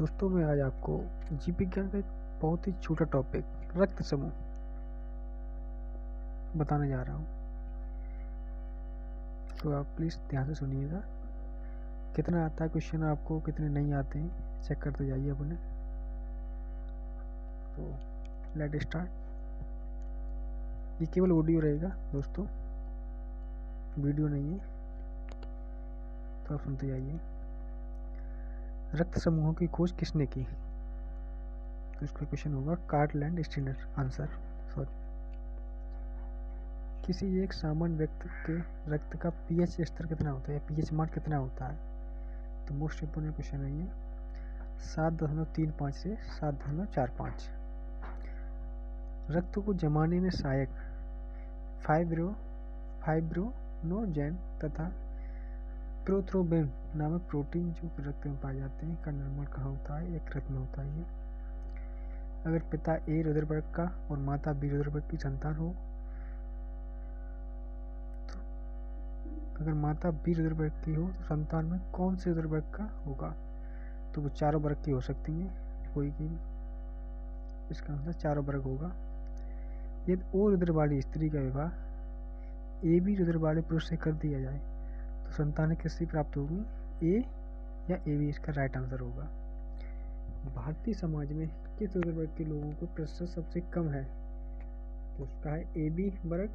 दोस्तों मैं आज आपको जीव विज्ञान का एक बहुत ही छोटा टॉपिक रक्त समूह बताने जा रहा हूँ। तो आप प्लीज़ ध्यान से सुनिएगा। कितना आता है क्वेश्चन आपको, कितने नहीं आते हैं चेक करते जाइए अपने। तो लेट स्टार्ट। ये केवल ऑडियो रहेगा दोस्तों, वीडियो नहीं है, तो आप सुनते जाइए। रक्त समूहों की खोज किसने की? तो इसका क्वेश्चन होगा कार्टलैंड स्टीनर। Answer sorry. किसी एक सामान्य व्यक्ति के रक्त का पीएच स्तर कितना होता है या पीएच मान कितना होता है? तो मोस्ट इम्पोर्टेंट क्वेश्चन है ये। 7.35 से 7.45। रक्त को जमाने में सहायक फाइब्रोनोजेन तथा प्रोथ्रोम्बिन नामक प्रोटीन जो रक्त में पाए जाते हैं का निर्माण कहाँ होता है? एक रक्त में होता है ये। अगर पिता ए रुधिर वर्ग का और माता बी रुधिर वर्ग की संतान हो, अगर माता बी रुधिर वर्ग की हो तो संतान में कौन से रुधिर वर्ग का होगा? तो वो चारों वर्ग की हो सकती हैं, कोई की। इसका मतलब चारों वर्ग होगा। यदि ओ रुधिर वाली स्त्री का विवाह ए बी रुधिर वाले पुरुष से कर दिया जाए तो संतान किससे प्राप्त होगी? ए या ए बी इसका राइट आंसर होगा। भारतीय समाज में किस रुधिर वर्ग के लोगों को प्रतिशत सबसे कम है? तो उसका है ए बी वर्ग।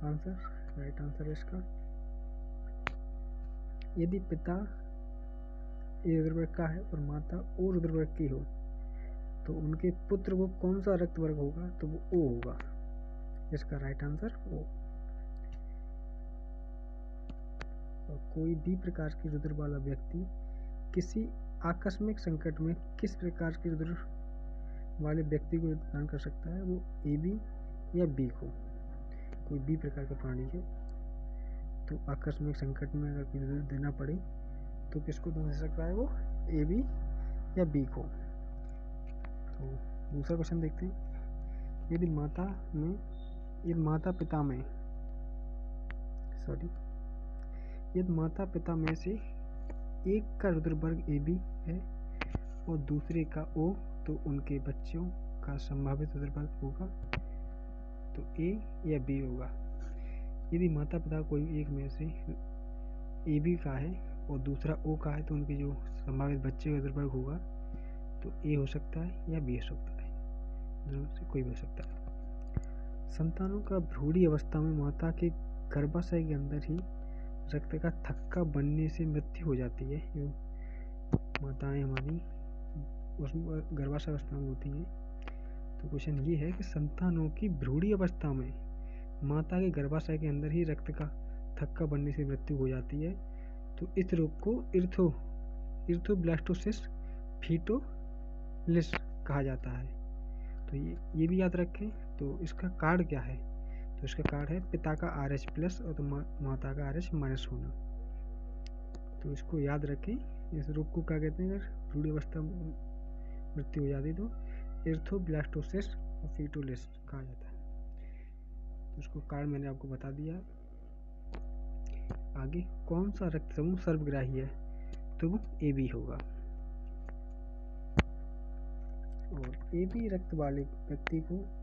आंसर राइट आंसर है इसका। यदि पिता ए रुधिर वर्ग का है और माता ओ रुधिर वर्ग की हो तो उनके पुत्र को कौन सा रक्त वर्ग होगा? तो वो ओ होगा। इसका राइट आंसर ओ। और कोई भी प्रकार की रुधिर वाला व्यक्ति किसी आकस्मिक संकट में किस प्रकार के रुधिर वाले व्यक्ति को दान कर सकता है? वो ए बी या बी को। कोई भी प्रकार का प्राणी है तो आकस्मिक संकट में अगर कोई रुधिर देना पड़े तो किसको दान दे सकता है? वो ए बी या बी को। तो दूसरा क्वेश्चन देखते हैं। यदि माता पिता में से एक का रुधिर वर्ग ए बी है और दूसरे का ओ, तो उनके बच्चों का संभावित रुधिर वर्ग होगा तो ए या बी होगा। यदि माता पिता कोई एक में से ए बी का है और दूसरा ओ का है तो उनके जो संभावित बच्चे का रुधिर वर्ग होगा तो ए हो सकता है या बी हो सकता है, दोनों में से कोई भी हो सकता है। संतानों का भ्रूणी अवस्था में माता के गर्भाशय के अंदर ही रक्त का थक्का बनने से मृत्यु हो जाती है। जो माताएं हमारी उस गर्भाशय अवस्था में होती हैं। तो क्वेश्चन ये है कि संतानों की भ्रूणी अवस्था में माता के गर्भाशय के अंदर ही रक्त का थक्का बनने से मृत्यु हो जाती है तो इस रोग को इर्थोब्लास्टोसिस फीटोलिस कहा जाता है। तो ये भी याद रखें। तो इसका कारण क्या है? तो इसका कारण है पिता का RH+ और तो माता का RH- होना। तो इसको याद रखें। इस रोग को क्या कहते हैं? अगर भ्रूण अवस्था मृत्यु हो जाती तो इर्थोब्लास्टोसिस और फीटोलिस कहा जाता है। तो इसको कारण मैंने आपको बता दिया। आगे कौन सा रक्त समूह सर्वग्राही है? तो वो ए बी होगा। और ए बी रक्त वाले व्यक्ति को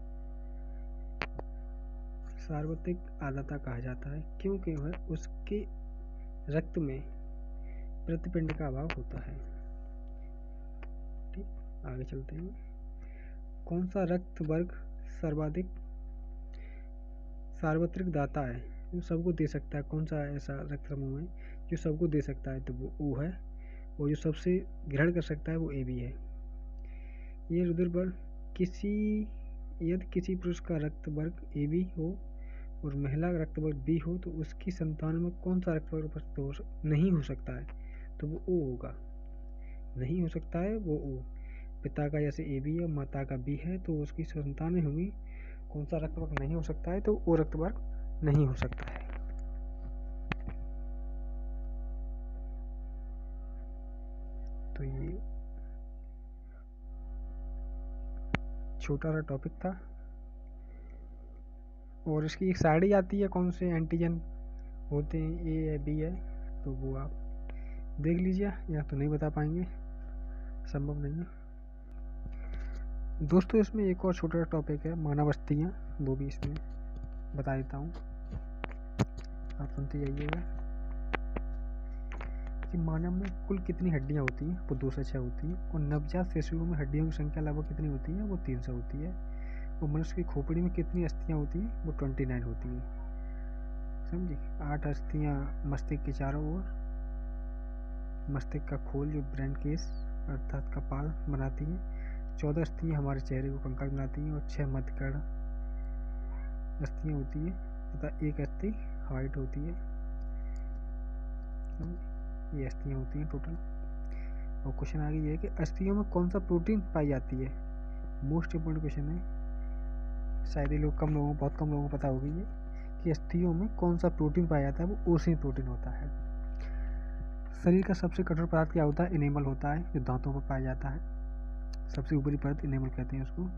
सार्वत्रिक आदाता कहा जाता है क्योंकि वह उसके रक्त में प्रतिपिंड का अभाव होता है। ठीक, आगे चलते हैं। कौन सा रक्त वर्ग सर्वाधिक सार्वत्रिक दाता है, जो सबको दे सकता है? कौन सा ऐसा रक्त समूह है जो सबको दे सकता है? तो वो ओ है। और जो सबसे ग्रहण कर सकता है वो ए बी है। ये रुधिर वर्ग यदि किसी पुरुष का रक्त वर्ग ए बी हो और महिला का रक्त वर्ग बी हो तो उसकी संतान में कौन सा रक्त वर्ग उपस्थित नहीं हो सकता है? तो वो ओ होगा। नहीं हो सकता है वो ओ। पिता का जैसे ए बी है, माता का बी है, तो उसकी संतानें होंगी। कौन सा रक्त वर्ग नहीं हो सकता है? तो ओ रक्त वर्ग नहीं हो सकता है। तो ये छोटा सा टॉपिक था और इसकी एक साइड ही आती है कौन से एंटीजन होते हैं, ए या बी है, तो वो आप देख लीजिए, या तो नहीं बता पाएंगे। संभव नहीं है। दोस्तों इसमें एक और छोटा टॉपिक है मानव अस्थियाँ, वो भी इसमें बता देता हूँ, आप सुनते जाइएगा कि मानव में कुल कितनी हड्डियाँ होती हैं, वो 206 होती हैं, और नवजात शिशुओं में हड्डियों की संख्या लगभग कितनी होती है, वो 300 होती है, और मनुष्य की खोपड़ी में कितनी अस्थियाँ होती हैं, वो 29 होती है, समझे। 8 अस्थियाँ मस्तिष्क के चारों ओर, मस्तिष्क का खोल जो ब्रेन केस अर्थात कपाल बनाती है, 14 अस्थियाँ हमारे चेहरे को कंकाल बनाती हैं, और 6 मध्यकर्ण अस्थियाँ होती हैं तथा 1 अस्थि हार्ट होती है, ये अस्थियाँ होती हैं टोटल। और क्वेश्चन आगे ये है कि अस्थियों में कौन सा प्रोटीन पाई जाती है, मोस्ट इम्पोर्टेंट क्वेश्चन है, शायद ये लोग बहुत कम लोगों को पता होगी ये, कि अस्थियों में कौन सा प्रोटीन पाया जाता है, वो ओसिन प्रोटीन होता है। शरीर का सबसे कठोर पदार्थ क्या होता है, इनेमल होता है, जो दांतों पर पाया जाता है, सबसे ऊपरी परत इनेमल कहते हैं उसको।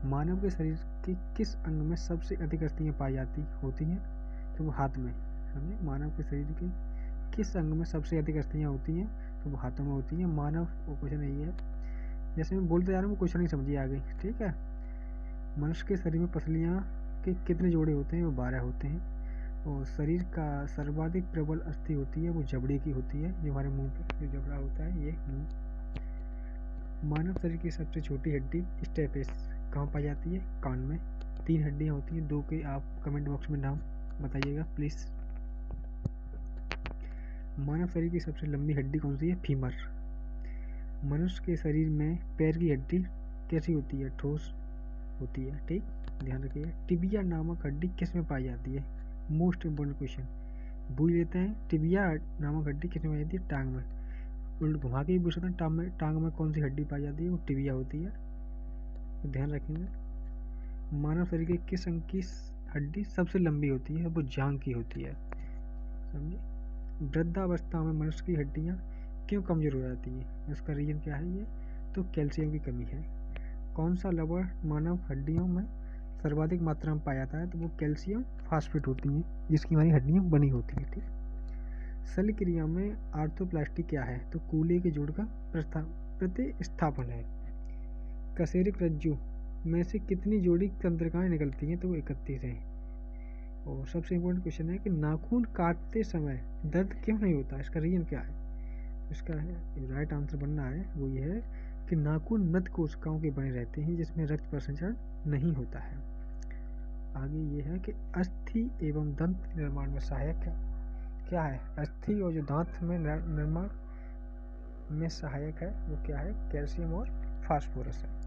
मानव के शरीर के किस अंग में सबसे अधिक अस्थियाँ पाई जाती होती हैं, तो वो हाथ में, समझे। मानव के शरीर के किस अंग में सबसे अधिक अस्थियाँ होती हैं, तो वो हाथों में होती हैं। मानव, वो क्वेश्चन यही है, जैसे मैं बोलते जा रहा हूँ वो क्वेश्चन ही समझिए आगे, ठीक है। मनुष्य के शरीर में पसलियाँ के कितने जोड़े होते हैं, वो 12 होते हैं, और शरीर का सर्वाधिक प्रबल अस्थि होती है, वो जबड़े की होती है, जो हमारे मुंह पे जो जबड़ा होता है, ये मुंह। मानव शरीर की सबसे छोटी हड्डी स्टेपेस कहाँ पाई जाती है, कान में। 3 हड्डियाँ होती हैं, 2 के आप कमेंट बॉक्स में नाम बताइएगा प्लीज़। मानव शरीर की सबसे लंबी हड्डी कौन सी है, फीमर। मनुष्य के शरीर में पैर की हड्डी कैसी होती है, ठोस होती है, ठीक, ध्यान रखिए। टिबिया नामक हड्डी किस में पाई जाती है, मोस्ट इम्पोर्टेंट क्वेश्चन, भूल लेते हैं। टिबिया नामक हड्डी किस में पाई जाती है, टांग में। उल्ट घुमा के भी पूछ सकते हैं, टांग में कौन सी हड्डी पाई जाती है, वो टिबिया होती है, तो ध्यान रखेंगे। मानव शरीर के किस अंग की हड्डी सबसे लंबी होती है, वो जांघ की होती है, समझे। वृद्धावस्था में मनुष्य की हड्डियाँ क्यों कमजोर हो जाती है, इसका रीजन क्या है, ये तो कैल्शियम की कमी है। कौन सा लवण मानव हड्डियों में सर्वाधिक मात्रा में पाया जाता है, तो वो कैल्शियम फास्फेट होती हैं, जिसकी हमारी हड्डियाँ बनी होती हैं, ठीक। शल्य क्रिया में आर्थोप्लास्टी क्या है, तो कूल्हे के जोड़ का प्रतिस्थापन है। कशेरुक रज्जु में से कितनी जोड़ी तंत्रिकाएं निकलती हैं, तो वो 31 हैं। और सबसे इम्पोर्टेंट क्वेश्चन है कि नाखून काटते समय दर्द क्यों नहीं होता, इसका रीजन क्या है, इसका राइट आंसर बनना है वो ये है कि नाखून मृत कोशिकाओं के बने रहते हैं, जिसमें रक्त परिसंचरण नहीं होता है। आगे ये है कि अस्थि एवं दंत निर्माण में सहायक क्या है, अस्थि और जो दांत में निर्माण में सहायक है वो क्या है, कैल्शियम और फास्फोरस है।